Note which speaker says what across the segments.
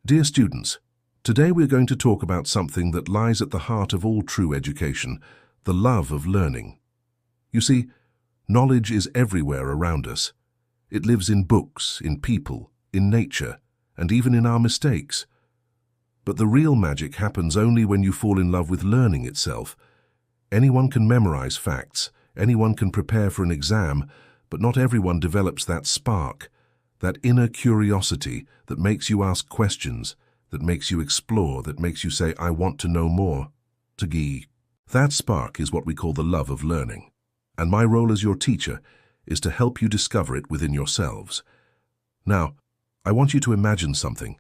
Speaker 1: Dear students, today we're going to talk about something that lies at the heart of all true education, the love of learning. You see, knowledge is everywhere around us. It lives in books, in people, in nature, and even in our mistakes. But the real magic happens only when you fall in love with learning itself. Anyone can memorize facts, anyone can prepare for an exam, but not everyone develops that spark, that inner curiosity that makes you ask questions, that makes you explore, that makes you say, I want to know more. Tagi. That spark is what we call the love of learning. And my role as your teacher is to help you discover it within yourselves. Now, I want you to imagine something.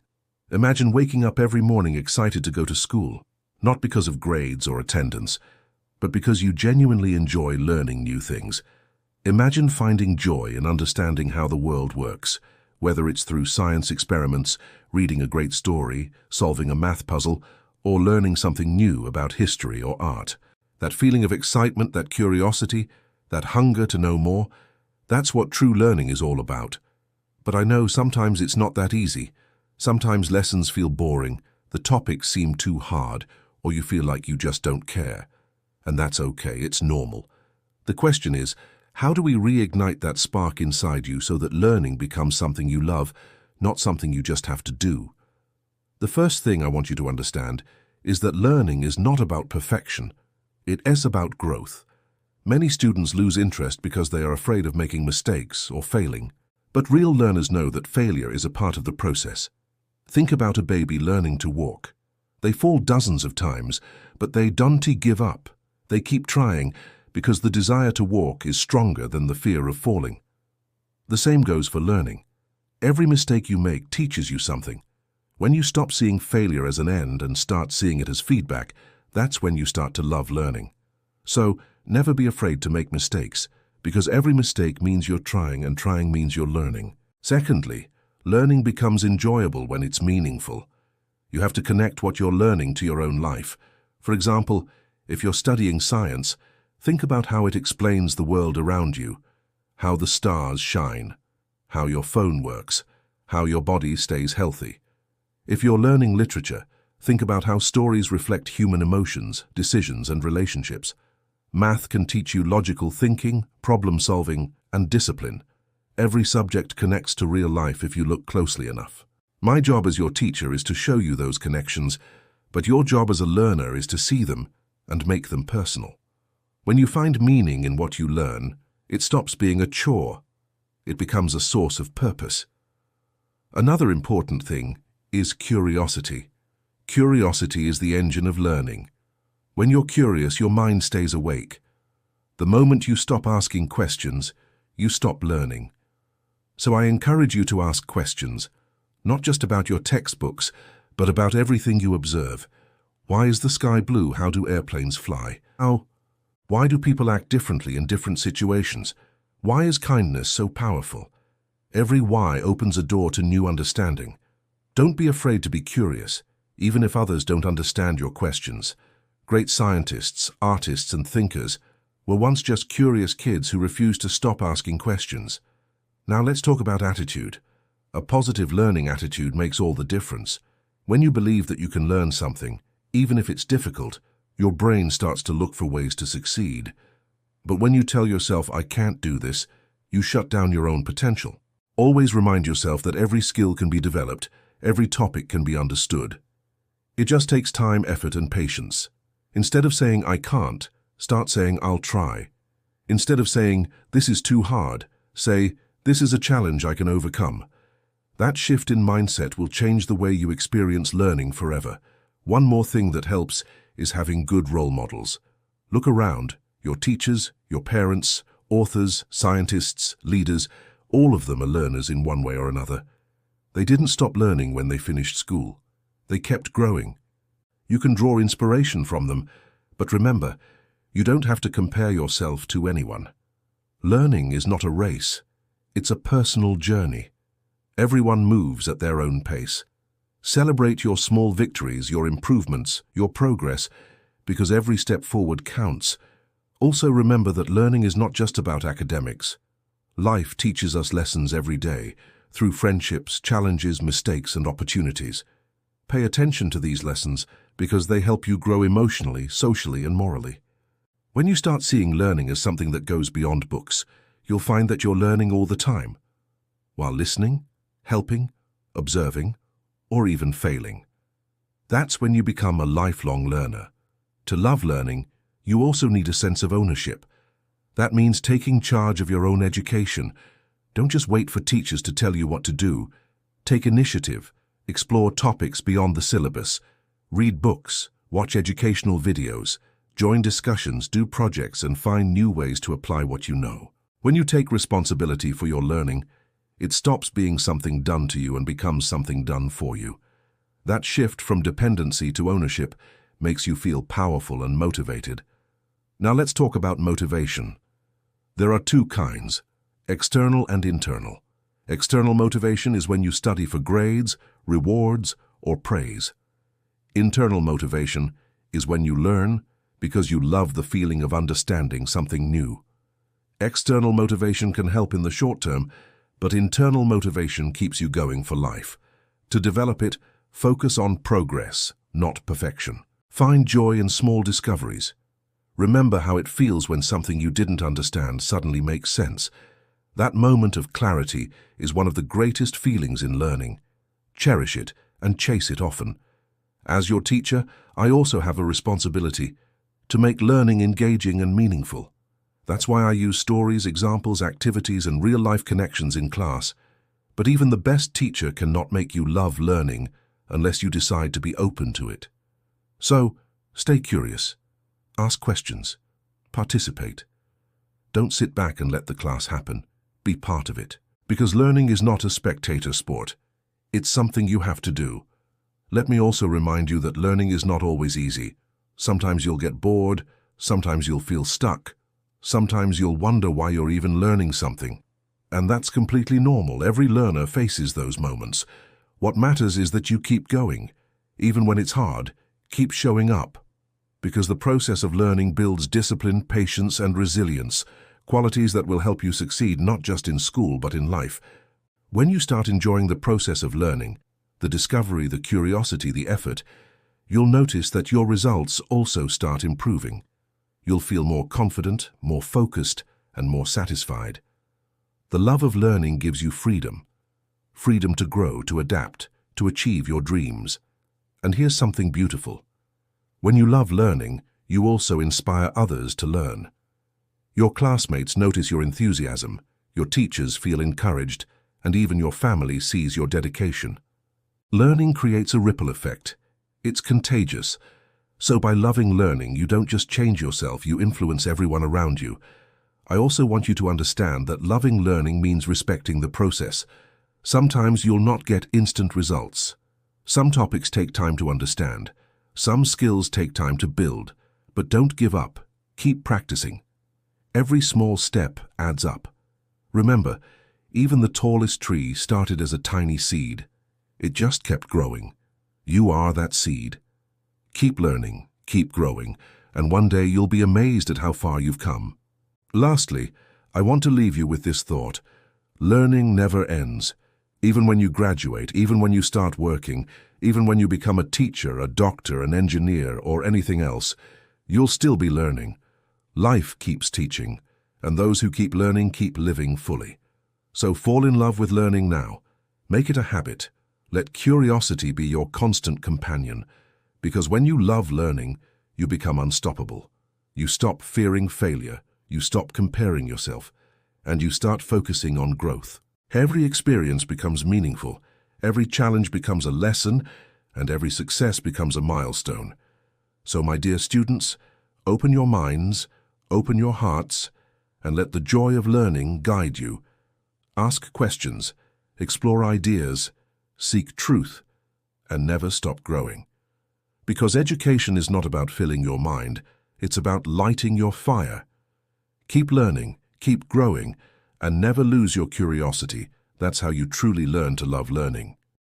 Speaker 1: Imagine waking up every morning excited to go to school, not because of grades or attendance, but because you genuinely enjoy learning new things. Imagine finding joy in understanding how the world works, whether it's through science experiments, reading a great story, solving a math puzzle, or learning something new about history or art. That feeling of excitement, that curiosity, that hunger to know more, that's what true learning is all about. But I know sometimes it's not that easy. Sometimes lessons feel boring, the topics seem too hard, or you feel like you just don't care. And that's okay, it's normal. The question is, how do we reignite that spark inside you so that learning becomes something you love, not something you just have to do? The first thing I want you to understand is that learning is not about perfection. It is about growth. Many students lose interest because they are afraid of making mistakes or failing. But real learners know that failure is a part of the process. Think about a baby learning to walk. They fall dozens of times, but they don't give up. They keep trying because the desire to walk is stronger than the fear of falling. The same goes for learning. Every mistake you make teaches you something. When you stop seeing failure as an end and start seeing it as feedback, that's when you start to love learning. So, never be afraid to make mistakes, because every mistake means you're trying and trying means you're learning. Secondly, learning becomes enjoyable when it's meaningful. You have to connect what you're learning to your own life. For example, if you're studying science, think about how it explains the world around you, how the stars shine, how your phone works, how your body stays healthy. If you're learning literature, think about how stories reflect human emotions, decisions, and relationships. Math can teach you logical thinking, problem-solving, and discipline. Every subject connects to real life if you look closely enough. My job as your teacher is to show you those connections, but your job as a learner is to see them and make them personal. When you find meaning in what you learn, it stops being a chore. It becomes a source of purpose. Another important thing is curiosity. Curiosity is the engine of learning. When you're curious, your mind stays awake. The moment you stop asking questions, you stop learning. So I encourage you to ask questions, not just about your textbooks, but about everything you observe. Why is the sky blue? How do airplanes fly? Why do people act differently in different situations? Why is kindness so powerful? Every why opens a door to new understanding. Don't be afraid to be curious, even if others don't understand your questions. Great scientists, artists, and thinkers were once just curious kids who refused to stop asking questions. Now let's talk about attitude. A positive learning attitude makes all the difference. When you believe that you can learn something, even if it's difficult, your brain starts to look for ways to succeed. But when you tell yourself, I can't do this, you shut down your own potential. Always remind yourself that every skill can be developed, every topic can be understood. It just takes time, effort, and patience. Instead of saying, I can't, start saying, I'll try. Instead of saying, this is too hard, say, this is a challenge I can overcome. That shift in mindset will change the way you experience learning forever. One more thing that helps is having good role models. Look around. Your teachers, your parents, authors, scientists, leaders, all of them are learners in one way or another. They didn't stop learning when they finished school. They kept growing. You can draw inspiration from them, but remember, you don't have to compare yourself to anyone. Learning is not a race. It's a personal journey. Everyone moves at their own pace. Celebrate your small victories, your improvements, your progress, because every step forward counts. Also remember that learning is not just about academics. Life teaches us lessons every day, through friendships, challenges, mistakes, and opportunities. Pay attention to these lessons because they help you grow emotionally, socially, and morally. When you start seeing learning as something that goes beyond books, you'll find that you're learning all the time, while listening, helping, observing, or even failing. That's when you become a lifelong learner. To love learning, you also need a sense of ownership. That means taking charge of your own education. Don't just wait for teachers to tell you what to do. Take initiative, explore topics beyond the syllabus, read books, watch educational videos, join discussions, do projects, and find new ways to apply what you know. When you take responsibility for your learning, it stops being something done to you and becomes something done for you. That shift from dependency to ownership makes you feel powerful and motivated. Now let's talk about motivation. There are two kinds, external and internal. External motivation is when you study for grades, rewards, or praise. Internal motivation is when you learn because you love the feeling of understanding something new. External motivation can help in the short term, but internal motivation keeps you going for life. To develop it, focus on progress, not perfection. Find joy in small discoveries. Remember how it feels when something you didn't understand suddenly makes sense. That moment of clarity is one of the greatest feelings in learning. Cherish it and chase it often. As your teacher, I also have a responsibility to make learning engaging and meaningful. That's why I use stories, examples, activities, and real-life connections in class. But even the best teacher cannot make you love learning unless you decide to be open to it. So, stay curious. Ask questions. Participate. Don't sit back and let the class happen. Be part of it. Because learning is not a spectator sport. It's something you have to do. Let me also remind you that learning is not always easy. Sometimes you'll get bored, sometimes you'll feel stuck, sometimes you'll wonder why you're even learning something. And that's completely normal. Every learner faces those moments. What matters is that you keep going. Even when it's hard, keep showing up. Because the process of learning builds discipline, patience, and resilience, qualities that will help you succeed not just in school but in life. When you start enjoying the process of learning, the discovery, the curiosity, the effort, you'll notice that your results also start improving. You'll feel more confident, more focused, and more satisfied. The love of learning gives you freedom. Freedom to grow, to adapt, to achieve your dreams. And here's something beautiful. When you love learning, you also inspire others to learn. Your classmates notice your enthusiasm, your teachers feel encouraged, and even your family sees your dedication. Learning creates a ripple effect. It's contagious. So by loving learning, you don't just change yourself, you influence everyone around you. I also want you to understand that loving learning means respecting the process. Sometimes you'll not get instant results. Some topics take time to understand. Some skills take time to build. But don't give up. Keep practicing. Every small step adds up. Remember, even the tallest tree started as a tiny seed. It just kept growing. You are that seed. Keep learning, keep growing, and one day you'll be amazed at how far you've come. Lastly, I want to leave you with this thought. Learning never ends. Even when you graduate, even when you start working, even when you become a teacher, a doctor, an engineer, or anything else, you'll still be learning. Life keeps teaching, and those who keep learning keep living fully. So fall in love with learning now. Make it a habit. Let curiosity be your constant companion, because when you love learning, you become unstoppable. You stop fearing failure, you stop comparing yourself, and you start focusing on growth. Every experience becomes meaningful, every challenge becomes a lesson, and every success becomes a milestone. So, my dear students, open your minds, open your hearts, and let the joy of learning guide you. Ask questions, explore ideas, seek truth, and never stop growing. Because education is not about filling your mind, it's about lighting your fire. Keep learning, keep growing, and never lose your curiosity. That's how you truly learn to love learning.